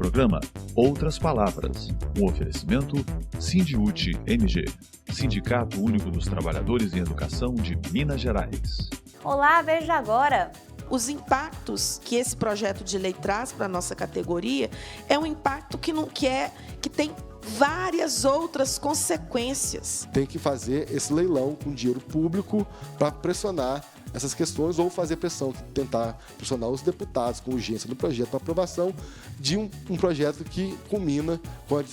programa Outras Palavras, um oferecimento Sindiúti MG, Sindicato Único dos Trabalhadores em Educação de Minas Gerais. Olá, veja agora! Os impactos que esse projeto de lei traz para a nossa categoria é um impacto que tem várias outras consequências. Tem que fazer esse leilão com dinheiro público para pressionar essas questões ou fazer pressão, tentar pressionar os deputados com urgência do projeto para aprovação de um projeto que culmina com a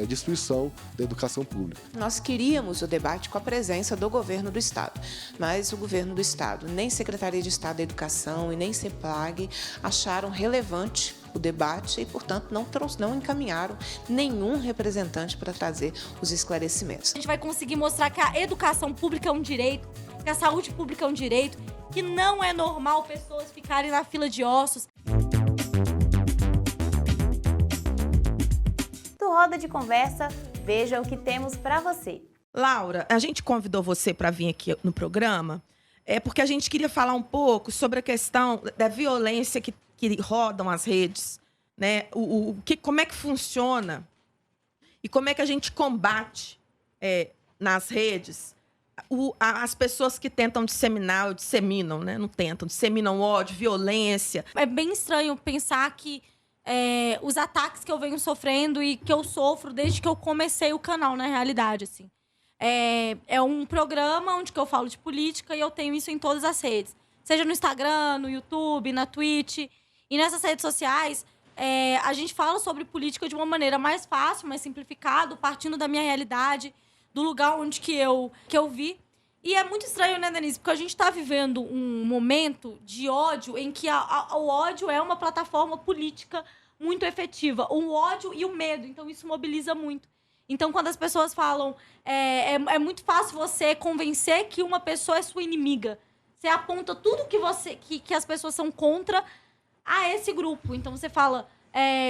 destruição da educação pública. Nós queríamos o debate com a presença do governo do Estado, mas o governo do Estado, nem Secretaria de Estado da Educação e nem CEPLAG acharam relevante o debate e, portanto, não encaminharam nenhum representante para trazer os esclarecimentos. A gente vai conseguir mostrar que a educação pública é um direito, que a saúde pública é um direito, que não é normal pessoas ficarem na fila de ossos. Do Roda de Conversa, veja o que temos para você. Laura, a gente convidou você para vir aqui no programa porque a gente queria falar um pouco sobre a questão da violência que rodam as redes, né? Como é que funciona e como é que a gente combate nas redes as pessoas que tentam disseminar ou disseminam, né? Não tentam, disseminam ódio, violência. É bem estranho pensar que os ataques que eu venho sofrendo e que eu sofro desde que eu comecei o canal, na realidade, assim. É um programa onde que eu falo de política e eu tenho isso em todas as redes. Seja no Instagram, no YouTube, na Twitch. E nessas redes sociais, a gente fala sobre política de uma maneira mais fácil, mais simplificada, partindo da minha realidade, do lugar onde que eu vi. E é muito estranho, né, Denise? Porque a gente está vivendo um momento de ódio em que o ódio é uma plataforma política muito efetiva. O ódio e o medo. Então, isso mobiliza muito. Então, quando as pessoas falam... É muito fácil você convencer que uma pessoa é sua inimiga. Você aponta tudo que as pessoas são contra a esse grupo. Então, você fala...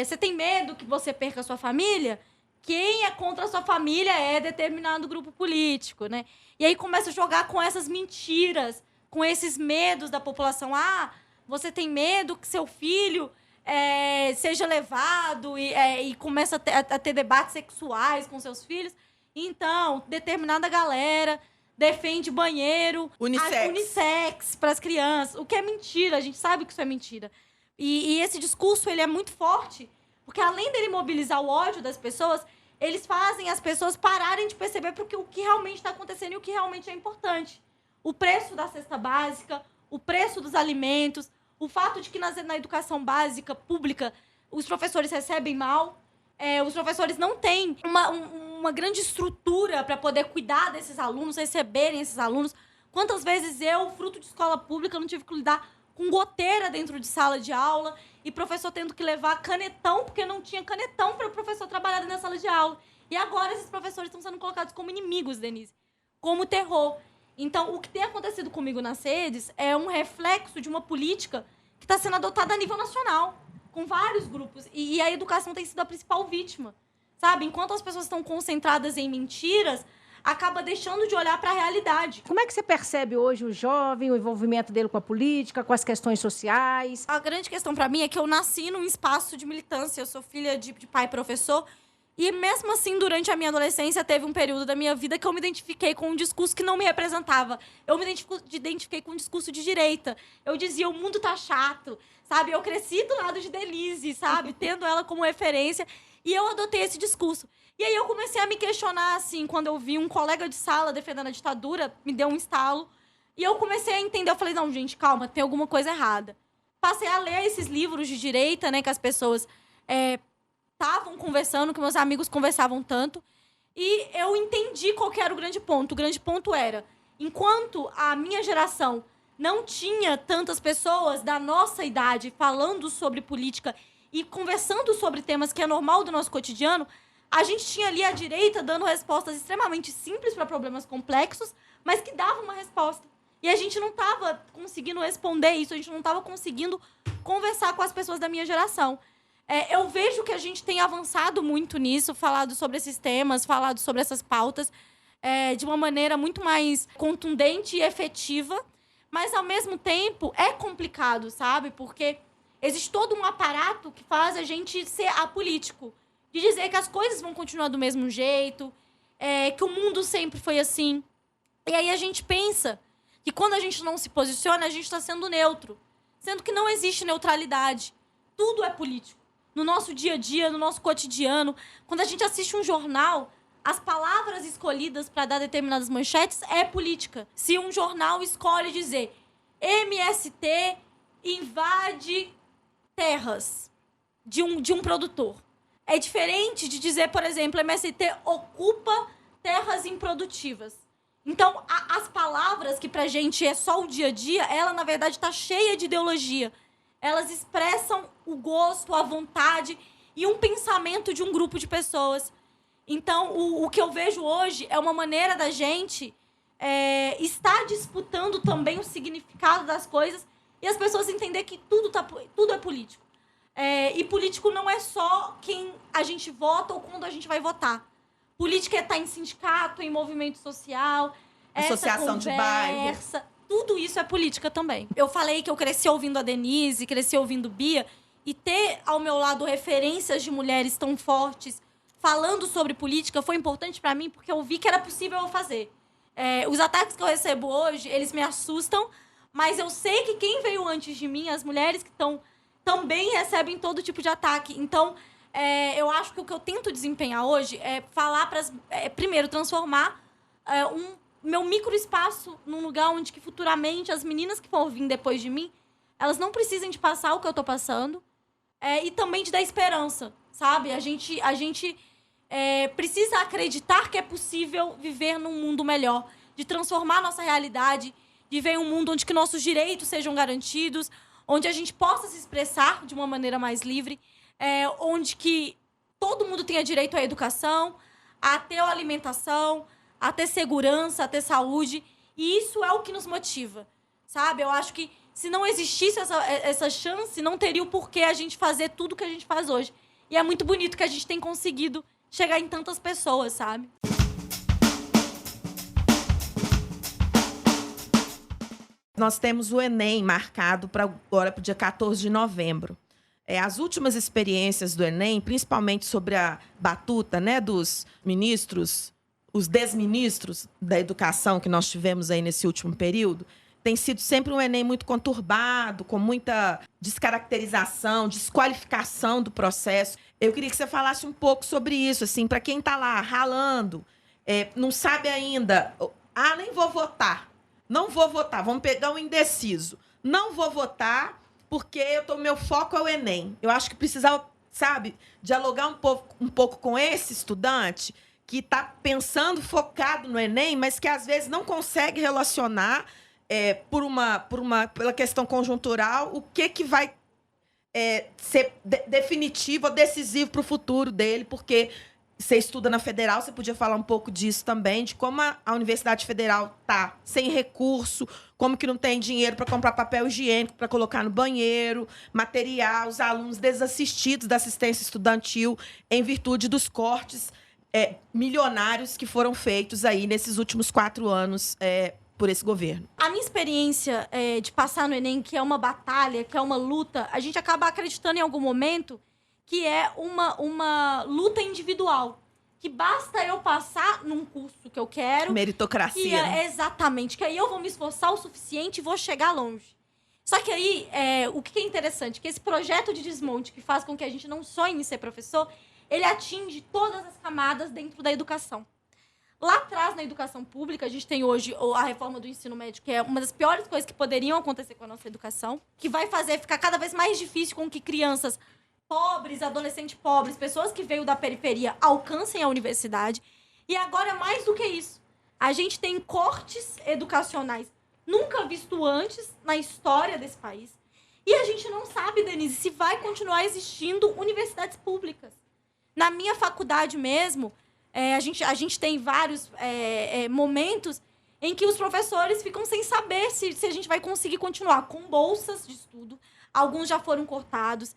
você tem medo que você perca a sua família? Quem é contra a sua família é determinado grupo político, né? E aí começa a jogar com essas mentiras, com esses medos da população. Você tem medo que seu filho seja levado e começa a ter debates sexuais com seus filhos. Então, determinada galera defende banheiro unissex para as crianças, o que é mentira, a gente sabe que isso é mentira. E esse discurso ele é muito forte, porque além dele mobilizar o ódio das pessoas, eles fazem as pessoas pararem de perceber o que realmente está acontecendo e o que realmente é importante. O preço da cesta básica, o preço dos alimentos, o fato de que na educação básica pública os professores recebem mal, os professores não têm uma grande estrutura para poder cuidar desses alunos, receberem esses alunos. Quantas vezes eu, fruto de escola pública, não tive que lidar com goteira dentro de sala de aula e professor tendo que levar canetão, porque não tinha canetão para o professor trabalhar na sala de aula. E agora esses professores estão sendo colocados como inimigos, Denise, como terror. Então, o que tem acontecido comigo nas redes é um reflexo de uma política que está sendo adotada a nível nacional, com vários grupos. E a educação tem sido a principal vítima, sabe? Enquanto as pessoas estão concentradas em mentiras, acaba deixando de olhar para a realidade. Como é que você percebe hoje o jovem, o envolvimento dele com a política, com as questões sociais? A grande questão para mim é que eu nasci num espaço de militância. Eu sou filha de pai professor. E mesmo assim, durante a minha adolescência, teve um período da minha vida que eu me identifiquei com um discurso que não me representava. Eu me identifiquei com um discurso de direita. Eu dizia, o mundo tá chato, sabe? Eu cresci do lado de Denise, sabe? Tendo ela como referência. E eu adotei esse discurso. E aí eu comecei a me questionar, assim, quando eu vi um colega de sala defendendo a ditadura, me deu um estalo. E eu comecei a entender. Eu falei, não, gente, calma, tem alguma coisa errada. Passei a ler esses livros de direita, né, que as pessoas estavam conversando, que meus amigos conversavam tanto. E eu entendi qual que era o grande ponto. O grande ponto era, enquanto a minha geração não tinha tantas pessoas da nossa idade falando sobre política e conversando sobre temas que é normal do nosso cotidiano, a gente tinha ali a direita dando respostas extremamente simples para problemas complexos, mas que davam uma resposta. E a gente não estava conseguindo responder isso, a gente não estava conseguindo conversar com as pessoas da minha geração. Eu vejo que a gente tem avançado muito nisso, falado sobre esses temas, falado sobre essas pautas, de uma maneira muito mais contundente e efetiva, mas, ao mesmo tempo, é complicado, sabe? Porque Existe todo um aparato que faz a gente ser apolítico. De dizer que as coisas vão continuar do mesmo jeito, que o mundo sempre foi assim. E aí a gente pensa que quando a gente não se posiciona, a gente está sendo neutro. Sendo que não existe neutralidade. Tudo é político. No nosso dia a dia, no nosso cotidiano. Quando a gente assiste um jornal, as palavras escolhidas para dar determinadas manchetes é política. Se um jornal escolhe dizer MST invade terras de um produtor, é diferente de dizer, por exemplo, MST ocupa terras improdutivas. Então, as palavras que pra gente é só o dia a dia, ela, na verdade, está cheia de ideologia. Elas expressam o gosto, a vontade e um pensamento de um grupo de pessoas. Então, o que eu vejo hoje é uma maneira da gente estar disputando também o significado das coisas e as pessoas entenderem que tudo é político. E político não é só quem a gente vota ou quando a gente vai votar. Política é estar em sindicato, em movimento social, associação de bairro. Tudo isso é política também. Eu falei que eu cresci ouvindo a Denise, cresci ouvindo Bia, e ter ao meu lado referências de mulheres tão fortes falando sobre política foi importante para mim, porque eu vi que era possível eu fazer. Os ataques que eu recebo hoje, eles me assustam, mas eu sei que quem veio antes de mim, as mulheres que também recebem todo tipo de ataque. Então, eu acho que o que eu tento desempenhar hoje é falar primeiro, transformar meu microespaço num lugar onde que futuramente as meninas que vão vir depois de mim, elas não precisem de passar o que eu tô passando, e também de dar esperança, sabe? A gente precisa acreditar que é possível viver num mundo melhor, de transformar a nossa realidade, de ver um mundo onde que nossos direitos sejam garantidos, onde a gente possa se expressar de uma maneira mais livre, onde que todo mundo tenha direito à educação, a ter alimentação, a ter segurança, a ter saúde. E isso é o que nos motiva, sabe? Eu acho que se não existisse essa chance, não teria o porquê a gente fazer tudo que a gente faz hoje. E é muito bonito que a gente tem conseguido chegar em tantas pessoas, sabe? Nós temos o Enem marcado agora para o dia 14 de novembro. As últimas experiências do Enem, principalmente sobre a batuta, né, dos ministros, os desministros da educação que nós tivemos aí nesse último período, tem sido sempre um Enem muito conturbado, com muita descaracterização, desqualificação do processo. Eu queria que você falasse um pouco sobre isso, assim, para quem está lá ralando, não sabe ainda, nem vou votar, não vou votar, vamos pegar um indeciso, não vou votar porque meu foco é o Enem. Eu acho que precisava, sabe, dialogar um pouco com esse estudante que está pensando, focado no Enem, mas que às vezes não consegue relacionar pela questão conjuntural o que vai ser definitivo ou decisivo para o futuro dele, porque você estuda na Federal, você podia falar um pouco disso também, de como a Universidade Federal está sem recurso, como que não tem dinheiro para comprar papel higiênico, para colocar no banheiro, material, os alunos desassistidos da assistência estudantil em virtude dos cortes milionários que foram feitos aí nesses últimos 4 anos por esse governo. A minha experiência de passar no Enem, que é uma batalha, que é uma luta, a gente acaba acreditando em algum momento que é uma luta individual. Que basta eu passar num curso que eu quero... Meritocracia. Né? Exatamente. Que aí eu vou me esforçar o suficiente e vou chegar longe. Só que aí, o que é interessante, que esse projeto de desmonte que faz com que a gente não sonhe em ser professor, ele atinge todas as camadas dentro da educação. Lá atrás, na educação pública, a gente tem hoje a reforma do ensino médio, que é uma das piores coisas que poderiam acontecer com a nossa educação, que vai fazer ficar cada vez mais difícil com que crianças pobres, adolescentes pobres, pessoas que veio da periferia alcancem a universidade. E agora, mais do que isso, a gente tem cortes educacionais nunca visto antes na história desse país. E a gente não sabe, Denise, se vai continuar existindo universidades públicas. Na minha faculdade mesmo, a gente tem vários momentos em que os professores ficam sem saber se a gente vai conseguir continuar com bolsas de estudo. Alguns já foram cortados.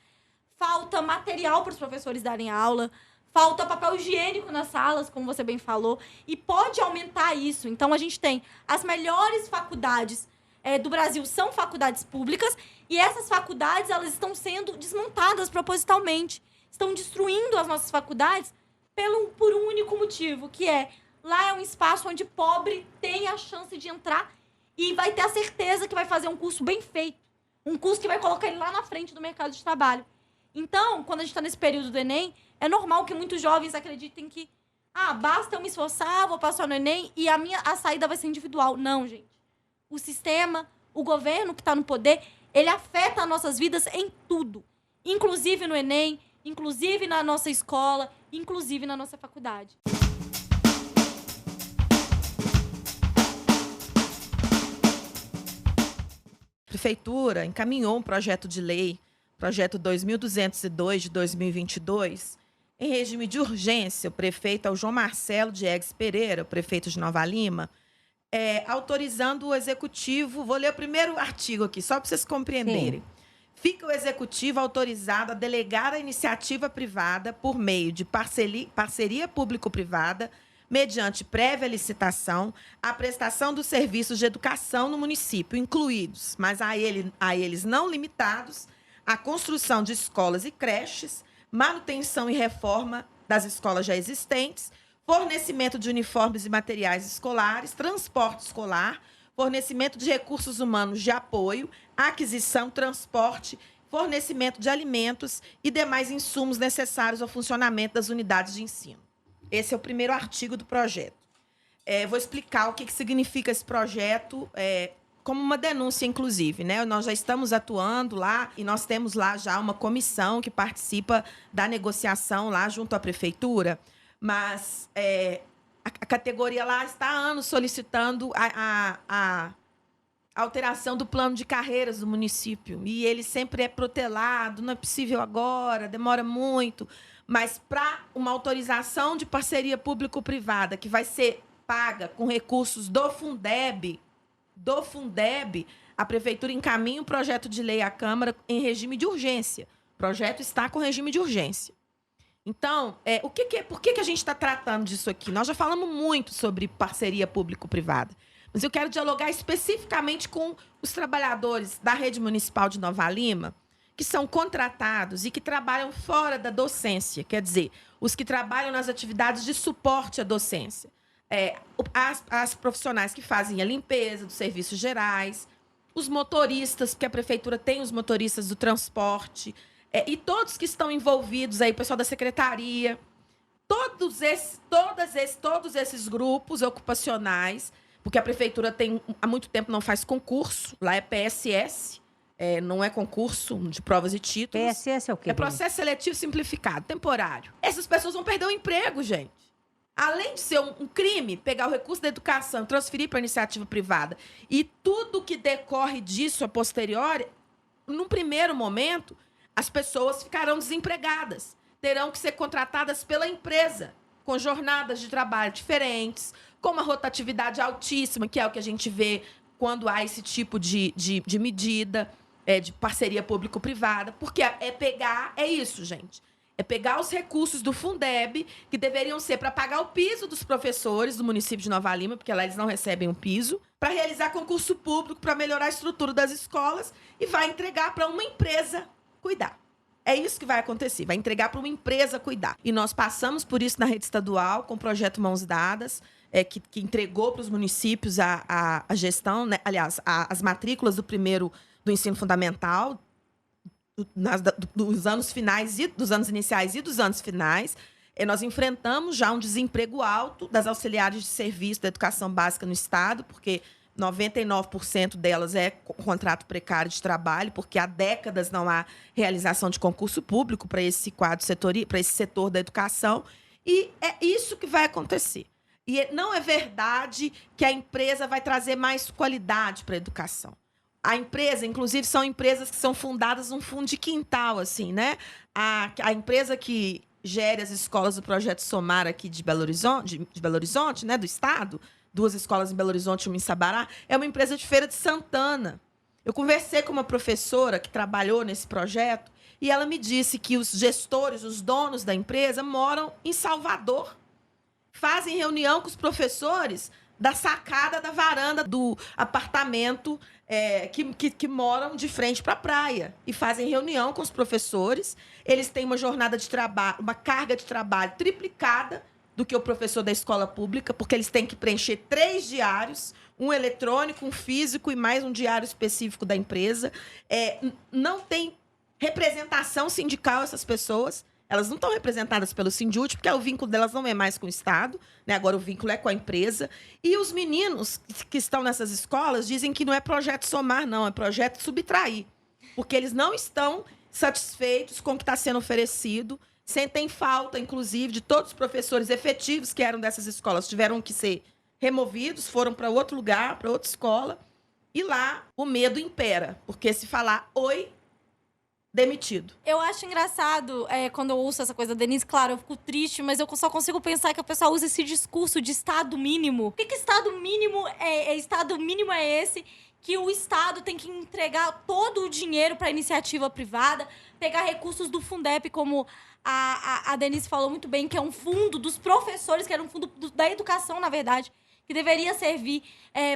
Falta material para os professores darem aula. Falta papel higiênico nas salas, como você bem falou. E pode aumentar isso. Então, a gente tem as melhores faculdades do Brasil são faculdades públicas, e essas faculdades elas estão sendo desmontadas propositalmente. Estão destruindo as nossas faculdades por um único motivo, que lá é um espaço onde pobre tem a chance de entrar e vai ter a certeza que vai fazer um curso bem feito. Um curso que vai colocar ele lá na frente do mercado de trabalho. Então, quando a gente está nesse período do Enem, é normal que muitos jovens acreditem que basta eu me esforçar, vou passar no Enem e a saída vai ser individual. Não, gente. O sistema, o governo que está no poder, ele afeta as nossas vidas em tudo. Inclusive no Enem, inclusive na nossa escola, inclusive na nossa faculdade. A Prefeitura encaminhou um projeto de lei, projeto 2202 de 2022, em regime de urgência. O prefeito é o João Marcelo Diegues Pereira, o prefeito de Nova Lima, autorizando o executivo... Vou ler o primeiro artigo aqui, só para vocês compreenderem. Sim. Fica o executivo autorizado a delegar a iniciativa privada por meio de parceria público-privada, mediante prévia licitação, a prestação dos serviços de educação no município, incluídos, mas a eles não limitados, a construção de escolas e creches, manutenção e reforma das escolas já existentes, fornecimento de uniformes e materiais escolares, transporte escolar, fornecimento de recursos humanos de apoio, aquisição, transporte, fornecimento de alimentos e demais insumos necessários ao funcionamento das unidades de ensino. Esse é o primeiro artigo do projeto. Vou explicar o que significa esse projeto, como uma denúncia, inclusive, né? Nós já estamos atuando lá e nós temos lá já uma comissão que participa da negociação lá junto à prefeitura, mas a categoria lá está há anos solicitando a alteração do plano de carreiras do município. E ele sempre é protelado, não é possível agora, demora muito. Mas para uma autorização de parceria público-privada, que vai ser paga com recursos do Fundeb, a prefeitura encaminha um projeto de lei à Câmara em regime de urgência. O projeto está com regime de urgência. Então, por que a gente está tratando disso aqui? Nós já falamos muito sobre parceria público-privada, mas eu quero dialogar especificamente com os trabalhadores da rede municipal de Nova Lima, que são contratados e que trabalham fora da docência, quer dizer, os que trabalham nas atividades de suporte à docência. As profissionais que fazem a limpeza dos serviços gerais, os motoristas, porque a prefeitura tem os motoristas do transporte, e todos que estão envolvidos aí, o pessoal da secretaria, todos esses grupos ocupacionais, porque a prefeitura há muito tempo não faz concurso, lá é PSS, não é concurso de provas e títulos. PSS é o quê? É processo seletivo simplificado, temporário. Essas pessoas vão perder o emprego, gente. Além de ser um crime, pegar o recurso da educação, transferir para a iniciativa privada, e tudo que decorre disso a posteriori, num primeiro momento, as pessoas ficarão desempregadas, terão que ser contratadas pela empresa, com jornadas de trabalho diferentes, com uma rotatividade altíssima, que é o que a gente vê quando há esse tipo de medida, de parceria público-privada, porque é isso, gente. É pegar os recursos do Fundeb, que deveriam ser para pagar o piso dos professores do município de Nova Lima, porque lá eles não recebem um piso, para realizar concurso público, para melhorar a estrutura das escolas, e vai entregar para uma empresa cuidar. É isso que vai acontecer, vai entregar para uma empresa cuidar. E nós passamos por isso na rede estadual, com o projeto Mãos Dadas, que entregou para os municípios a gestão, né? Aliás, as matrículas do ensino fundamental, dos anos finais, dos anos iniciais e dos anos finais. Nós enfrentamos já um desemprego alto das auxiliares de serviço da educação básica no Estado, porque 99% delas é contrato precário de trabalho, porque há décadas não há realização de concurso público para esse quadro para esse setor da educação. E é isso que vai acontecer. E não é verdade que a empresa vai trazer mais qualidade para a educação. A empresa, inclusive, são empresas que são fundadas num fundo de quintal, assim, né? A empresa que gere as escolas do Projeto Somar aqui de Belo Horizonte, né, do Estado, 2 escolas em Belo Horizonte e uma em Sabará, é uma empresa de Feira de Santana. Eu conversei com uma professora que trabalhou nesse projeto e ela me disse que os gestores, os donos da empresa, moram em Salvador. Fazem reunião com os professores da sacada da varanda do apartamento que moram de frente para a praia e fazem reunião com os professores. Eles têm uma jornada de trabalho, uma carga de trabalho triplicada do que o professor da escola pública, porque eles têm que preencher 3 diários, um eletrônico, um físico e mais um diário específico da empresa. Não tem representação sindical essas pessoas. Elas não estão representadas pelo Sindut, porque o vínculo delas não é mais com o Estado, né? Agora o vínculo é com a empresa. E os meninos que estão nessas escolas dizem que não é projeto somar, não, é projeto subtrair. Porque eles não estão satisfeitos com o que está sendo oferecido, sentem falta, inclusive, de todos os professores efetivos que eram dessas escolas. Tiveram que ser removidos, foram para outro lugar, para outra escola. E lá o medo impera, porque se falar oi, demitido. Eu acho engraçado quando eu ouço essa coisa da Denise, claro, eu fico triste, mas eu só consigo pensar que a pessoa usa esse discurso de Estado mínimo. Por que Estado mínimo Estado mínimo é esse? Que o Estado tem que entregar todo o dinheiro para a iniciativa privada, pegar recursos do Fundeb, como a Denise falou muito bem, que é um fundo dos professores, que era um fundo da educação, na verdade, que deveria servir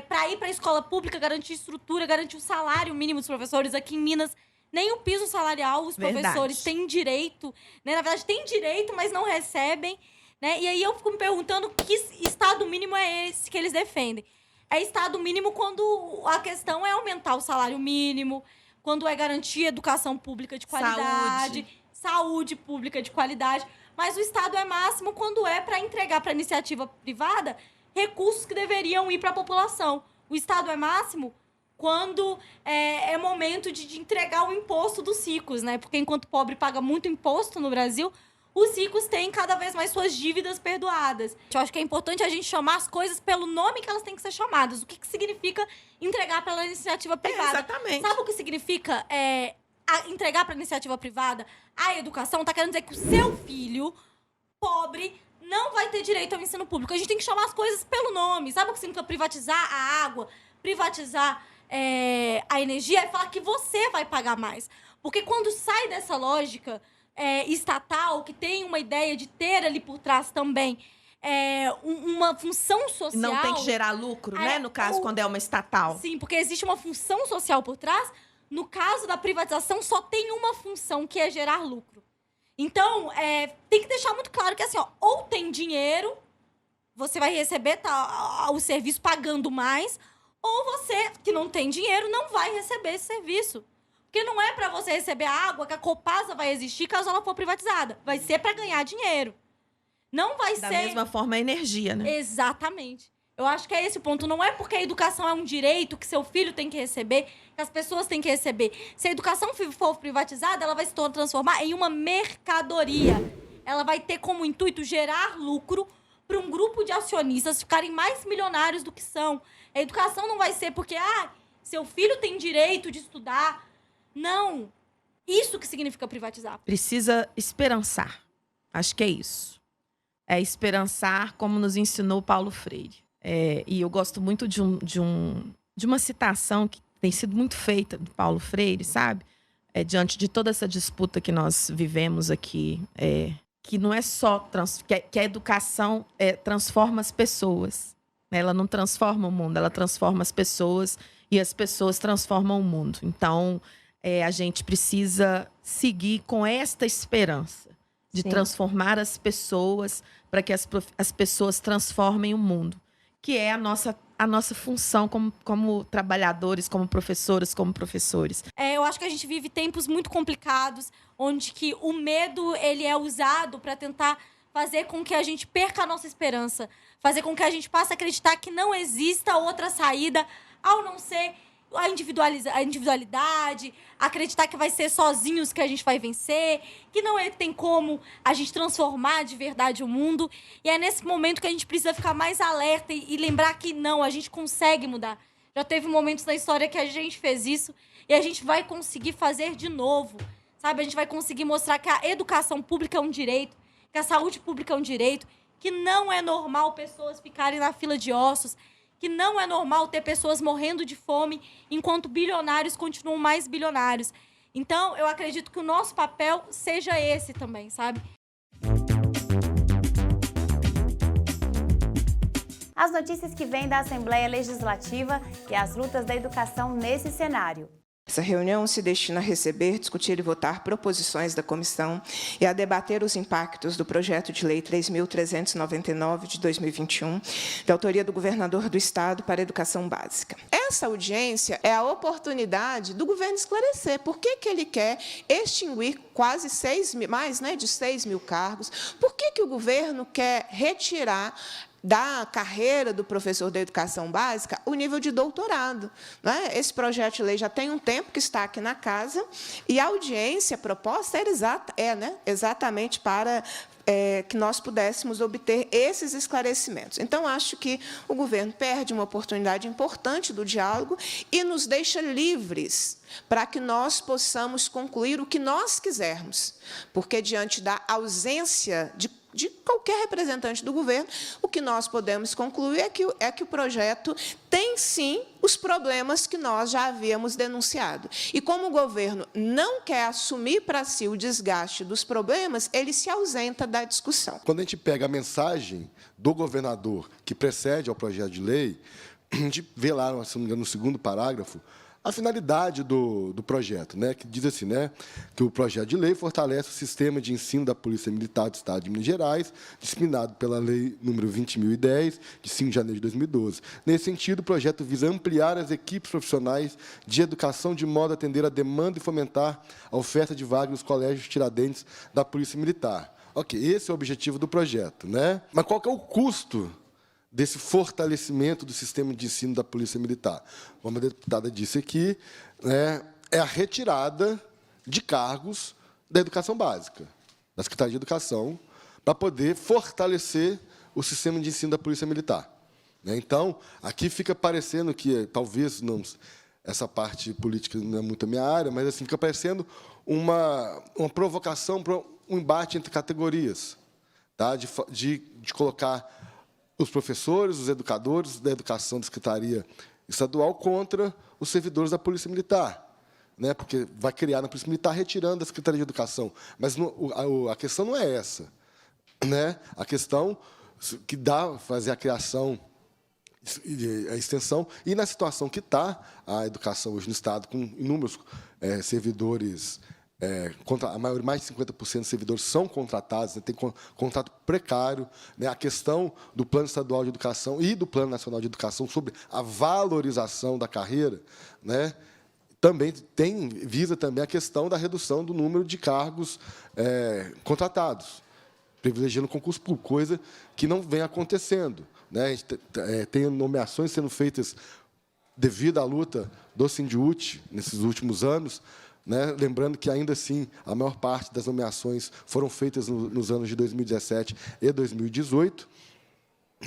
para ir para a escola pública, garantir estrutura, garantir o salário mínimo dos professores. Aqui em Minas, nem o piso salarial os professores têm direito, né? Na verdade, têm direito, mas não recebem, né? E aí eu fico me perguntando que Estado mínimo é esse que eles defendem. É Estado mínimo quando a questão é aumentar o salário mínimo, quando é garantir educação pública de qualidade, saúde pública de qualidade. Mas o Estado é máximo quando é para entregar para a iniciativa privada recursos que deveriam ir para a população. O Estado é máximo quando é momento de entregar o imposto dos ricos, né? Porque enquanto o pobre paga muito imposto no Brasil, os ricos têm cada vez mais suas dívidas perdoadas. Eu acho que é importante a gente chamar as coisas pelo nome que elas têm que ser chamadas. O que significa entregar pela iniciativa privada? Exatamente. Sabe o que significa entregar para a iniciativa privada? A educação está querendo dizer que o seu filho, pobre, não vai ter direito ao ensino público. A gente tem que chamar as coisas pelo nome. Sabe o que significa privatizar a água? Privatizar a energia? É falar que você vai pagar mais. Porque quando sai dessa lógica estatal, que tem uma ideia de ter ali por trás também uma função social... Não tem que gerar lucro, né? No caso, quando é uma estatal. Sim, porque existe uma função social por trás. No caso da privatização, só tem uma função, que é gerar lucro. Então, tem que deixar muito claro que, assim, ou tem dinheiro, você vai receber o serviço pagando mais, ou você, que não tem dinheiro, não vai receber esse serviço. Porque não é para você receber a água que a Copasa vai existir caso ela for privatizada. Vai ser para ganhar dinheiro. Não vai ser... Da mesma forma, a energia, né? Exatamente. Eu acho que é esse o ponto. Não é porque a educação é um direito que seu filho tem que receber, que as pessoas têm que receber. Se a educação for privatizada, ela vai se transformar em uma mercadoria. Ela vai ter como intuito gerar lucro para um grupo de acionistas ficarem mais milionários do que são. A educação não vai ser porque, seu filho tem direito de estudar. Não. Isso que significa privatizar. Precisa esperançar. Acho que é isso. É esperançar, como nos ensinou Paulo Freire. E eu gosto muito de uma citação que tem sido muito feita do Paulo Freire, sabe? Diante de toda essa disputa que nós vivemos aqui, que não é só... que a educação transforma as pessoas. Ela não transforma o mundo, ela transforma as pessoas e as pessoas transformam o mundo. Então, a gente precisa seguir com esta esperança de transformar as pessoas para que as pessoas transformem o mundo, que é a nossa função como trabalhadores, como professoras, como professores. Eu acho que a gente vive tempos muito complicados, onde que o medo ele é usado para tentar fazer com que a gente perca a nossa esperança, fazer com que a gente passe a acreditar que não exista outra saída, ao não ser a individualidade, acreditar que vai ser sozinhos que a gente vai vencer, que não tem como a gente transformar de verdade o mundo. E é nesse momento que a gente precisa ficar mais alerta e lembrar que não, a gente consegue mudar. Já teve momentos na história que a gente fez isso e a gente vai conseguir fazer de novo, sabe? A gente vai conseguir mostrar que a educação pública é um direito, que a saúde pública é um direito, que não é normal pessoas ficarem na fila de ossos, que não é normal ter pessoas morrendo de fome enquanto bilionários continuam mais bilionários. Então, eu acredito que o nosso papel seja esse também, sabe? as notícias que vêm da Assembleia Legislativa e as lutas da educação nesse cenário. Essa reunião se destina a receber, discutir e votar proposições da comissão e a debater os impactos do projeto de lei 3.399 de 2021, de autoria do governador do Estado para a educação básica. Essa audiência é a oportunidade do governo esclarecer por que ele quer extinguir quase mais de 6 mil cargos, por que o governo quer retirar da carreira do professor da educação básica o nível de doutorado. Né? Esse projeto de lei já tem um tempo que está aqui na casa e a audiência proposta exatamente para que nós pudéssemos obter esses esclarecimentos. Então, acho que o governo perde uma oportunidade importante do diálogo e nos deixa livres para que nós possamos concluir o que nós quisermos, porque, diante da ausência de qualquer representante do governo, o que nós podemos concluir é que o projeto tem, sim, os problemas que nós já havíamos denunciado. E, como o governo não quer assumir para si o desgaste dos problemas, ele se ausenta da discussão. Quando a gente pega a mensagem do governador que precede ao projeto de lei, a gente vê lá, se não me engano, no segundo parágrafo, a finalidade do projeto, né, que diz assim, né, que o projeto de lei fortalece o sistema de ensino da Polícia Militar do Estado de Minas Gerais, disciplinado pela Lei número 20.010, de 5 de janeiro de 2012. Nesse sentido, o projeto visa ampliar as equipes profissionais de educação de modo a atender a demanda e fomentar a oferta de vagas nos colégios Tiradentes da Polícia Militar. Ok, esse é o objetivo do projeto, né? Mas qual que é o custo desse fortalecimento do sistema de ensino da Polícia Militar? Como a deputada disse aqui, é a retirada de cargos da educação básica, da Secretaria de Educação, para poder fortalecer o sistema de ensino da Polícia Militar. Então, aqui fica parecendo que, talvez, não, essa parte política não é muito a minha área, mas assim, fica parecendo uma provocação para um embate entre categorias, tá? de colocar os professores, os educadores da educação da Secretaria Estadual contra os servidores da Polícia Militar, né? Porque vai criar na Polícia Militar retirando da Secretaria de Educação. Mas a questão não é essa, né? A questão que dá fazer a criação, a extensão, e na situação que está a educação hoje no Estado, com inúmeros servidores, a maioria, mais de 50% dos servidores são contratados, né, tem contrato precário, né, a questão do Plano Estadual de Educação e do Plano Nacional de Educação sobre a valorização da carreira, né, também visa também a questão da redução do número de cargos contratados, privilegiando o concurso público, coisa que não vem acontecendo. Né, a gente tem nomeações sendo feitas devido à luta do Sindiúti nesses últimos anos, né? Lembrando que, ainda assim, a maior parte das nomeações foram feitas nos anos de 2017 e 2018,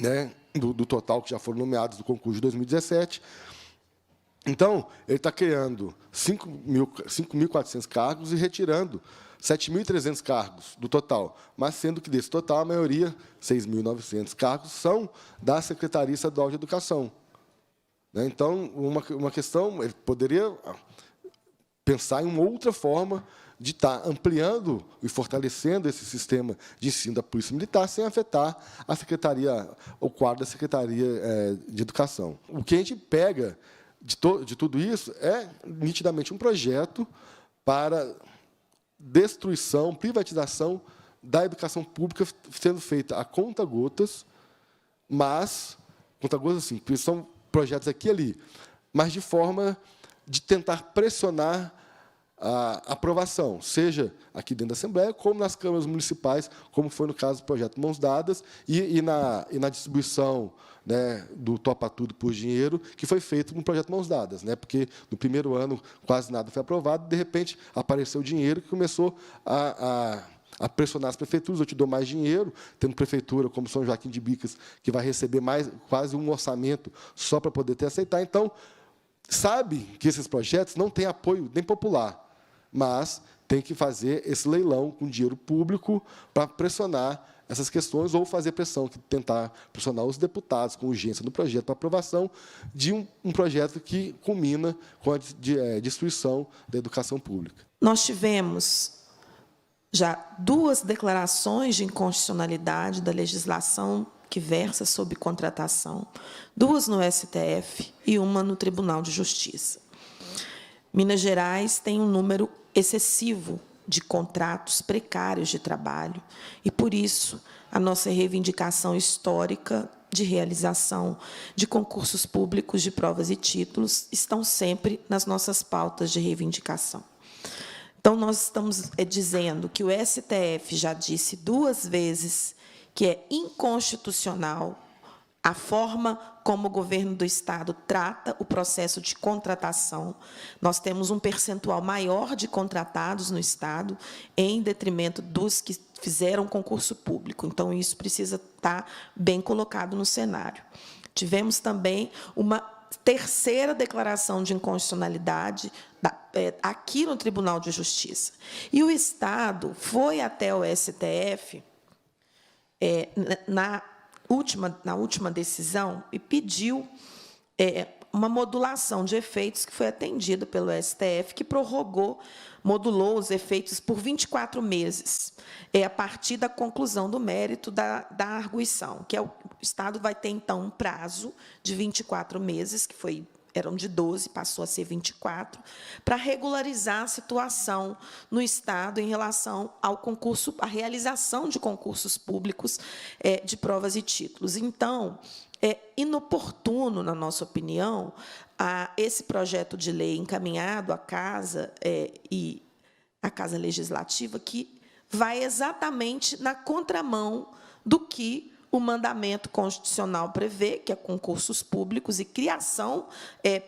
né? do total que já foram nomeados do concurso de 2017. Então, ele está criando 5.400 cargos e retirando 7.300 cargos do total, mas sendo que, desse total, a maioria, 6.900 cargos, são da Secretaria Estadual de Educação. Né? Então, uma questão, ele poderia pensar em uma outra forma de estar ampliando e fortalecendo esse sistema de ensino da Polícia Militar sem afetar a Secretaria, o quadro da Secretaria de Educação. O que a gente pega de tudo isso é, nitidamente, um projeto para destruição, privatização da educação pública sendo feita a conta-gotas, mas, conta-gotas, assim, porque são projetos aqui e ali, mas de forma de tentar pressionar a aprovação, seja aqui dentro da Assembleia, como nas câmaras municipais, como foi no caso do projeto Mãos Dadas, e na distribuição, né, do Topa Tudo por Dinheiro, que foi feito no projeto Mãos Dadas, né, porque no primeiro ano quase nada foi aprovado, de repente apareceu dinheiro que começou a pressionar as prefeituras: eu te dou mais dinheiro, tendo prefeitura como São Joaquim de Bicas, que vai receber quase um orçamento só para poder aceitar. Então, sabe que esses projetos não têm apoio nem popular, mas tem que fazer esse leilão com dinheiro público para pressionar essas questões, ou fazer pressão, tentar pressionar os deputados com urgência no projeto para aprovação de um projeto que culmina com a destruição da educação pública. Nós tivemos já 2 declarações de inconstitucionalidade da legislação que versa sobre contratação, 2 no STF e 1 no Tribunal de Justiça. Minas Gerais tem um número excessivo de contratos precários de trabalho e, por isso, a nossa reivindicação histórica de realização de concursos públicos de provas e títulos estão sempre nas nossas pautas de reivindicação. Então, nós estamos dizendo que o STF já disse 2 vezes que é inconstitucional a forma como o governo do Estado trata o processo de contratação. Nós temos um percentual maior de contratados no Estado, em detrimento dos que fizeram concurso público. Então, isso precisa estar bem colocado no cenário. Tivemos também uma terceira declaração de inconstitucionalidade aqui no Tribunal de Justiça. E o Estado foi até o STF na última decisão e pediu uma modulação de efeitos que foi atendida pelo STF, que modulou os efeitos por 24 meses, a partir da conclusão do mérito da arguição, que o Estado vai ter, então, um prazo de 24 meses, que eram de 12, passou a ser 24, para regularizar a situação no Estado em relação ao concurso, à realização de concursos públicos de provas e títulos. Então, é inoportuno, na nossa opinião, esse projeto de lei encaminhado à Casa e à Casa Legislativa, que vai exatamente na contramão do que o mandamento constitucional prevê, que é concursos públicos e criação,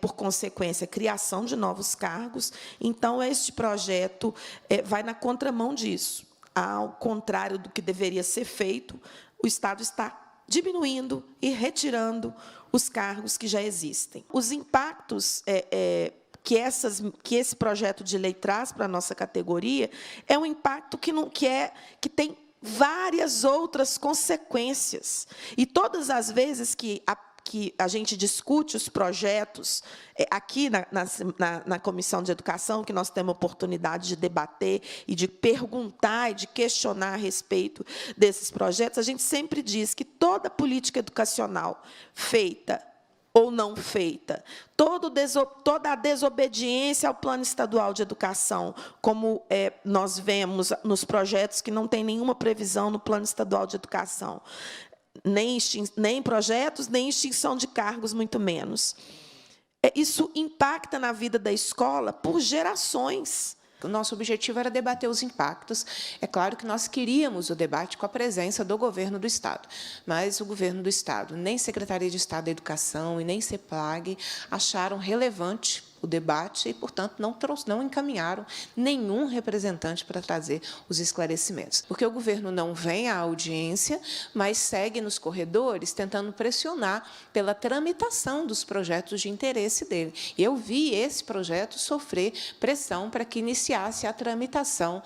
por consequência, criação de novos cargos. Então, este projeto vai na contramão disso. Ao contrário do que deveria ser feito, o Estado está diminuindo e retirando os cargos que já existem. Os impactos que esse projeto de lei traz para a nossa categoria é um impacto que tem várias outras consequências. E todas as vezes que a gente discute os projetos aqui na Comissão de Educação, que nós temos a oportunidade de debater e de perguntar e de questionar a respeito desses projetos, a gente sempre diz que toda política educacional feita ou não feita, toda a desobediência ao Plano Estadual de Educação, como nós vemos nos projetos que não tem nenhuma previsão no Plano Estadual de Educação, nem projetos, nem extinção de cargos, muito menos. Isso impacta na vida da escola por gerações. O nosso objetivo era debater os impactos. É claro que nós queríamos o debate com a presença do governo do Estado, mas o governo do Estado, nem Secretaria de Estado da Educação e nem CEPLAG acharam relevante o debate e, portanto, não encaminharam nenhum representante para trazer os esclarecimentos. Porque o governo não vem à audiência, mas segue nos corredores tentando pressionar pela tramitação dos projetos de interesse dele. Eu vi esse projeto sofrer pressão para que iniciasse a tramitação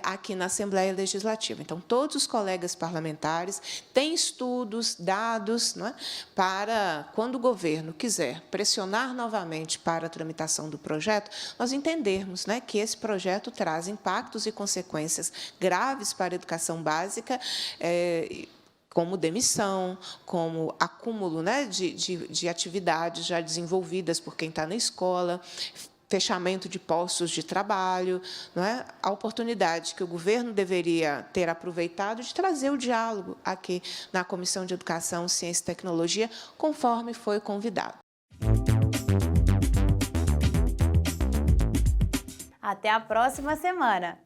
aqui na Assembleia Legislativa. Então, todos os colegas parlamentares têm estudos, dados, não é, para, quando o governo quiser pressionar novamente para a tramitação do projeto, nós entendermos, né, que esse projeto traz impactos e consequências graves para a educação básica, como demissão, como acúmulo, né, de atividades já desenvolvidas por quem está na escola, fechamento de postos de trabalho, não é? A oportunidade que o governo deveria ter aproveitado de trazer o diálogo aqui na Comissão de Educação, Ciência e Tecnologia, conforme foi convidado. Até a próxima semana!